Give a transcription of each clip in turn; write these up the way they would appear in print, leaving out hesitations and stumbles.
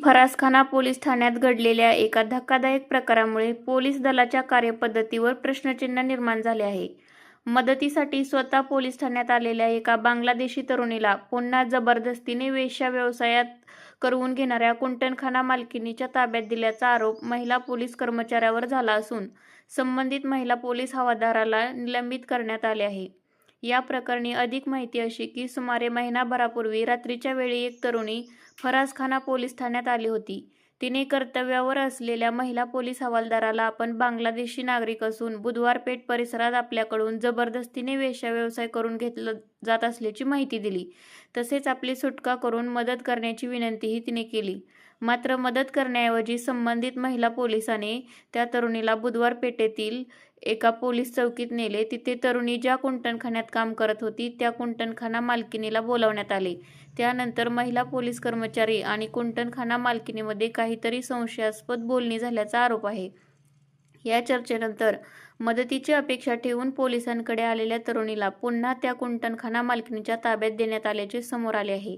फरासखाना police ठाण्यात घडलेल्या एका धक्कादायक प्रकारामुळे पोलीस दलाच्या कार्यपद्धतीवर प्रश्नचिन्ह निर्माण झाले आहे. मदतीसाठी स्वतः पोलीस ठाण्यात आलेल्या एका बांगलादेशी तरुणीला पुन्हा जबरदस्तीने वेश्या व्यवसायात करवून घेणाऱ्या कुंटणखाना मालकीणीच्या ताब्यात दिल्याचा आरोप महिला पोलीस कर्मचाऱ्यावर झाला असून संबंधित महिला पोलीस हवालदाराला निलंबित करण्यात आले आहे. या प्रकरणी अधिक माहिती अशी की सुमारे महिनाभरापूर्वी रात्रीच्या वेळी एक तरुणी फरासखाना पोलीस ठाण्यात आली होती. तिने कर्तव्यावर असलेल्या महिला पोलीस हवालदाराला आपण बांगलादेशी नागरिक असून बुधवार पेठ परिसरात आपल्याकडून जबरदस्तीने वेश्या व्यवसाय करून घेतला जात असल्याची माहिती दिली. तसेच आपली सुटका करून मदत करण्याची विनंतीही तिने केली. मात्र मदत करण्याऐवजी संबंधित महिला पोलिसाने त्या तरुणीला बुधवार पेठेतील एका पोलीस चौकीत नेले. तिथे तरुणी ज्या कुंटणखान्यात काम करत होती त्या कुंटणखाना मालकिणीला बोलावण्यात आले. त्यानंतर महिला पोलीस कर्मचारी आणि कुंटणखाना मालकिणीमध्ये काहीतरी संशयास्पद बोलणी झाल्याचा आरोप आहे. या चर्चेनंतर मदतीची अपेक्षा ठेवून पोलिसांकडे आलेल्या तरुणीला पुन्हा त्या कुंटणखाना मालकिणीच्या ताब्यात देण्यात आल्याचे समोर आले आहे.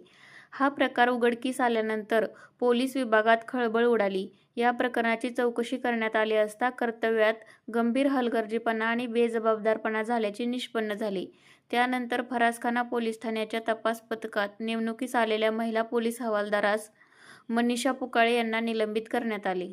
हा प्रकार उघडकीस आल्यानंतर पोलीस विभागात खळबळ उडाली. या प्रकरणाची चौकशी करण्यात आली असता कर्तव्यात गंभीर हलगर्जीपणा आणि बेजबाबदारपणा झाल्याचे निष्पन्न झाले. त्यानंतर फरासखाना पोलीस ठाण्याच्या तपास पथकात नेमणुकीस आलेल्या महिला पोलीस हवालदारास मनीषा पुकाळे यांना निलंबित करण्यात आले.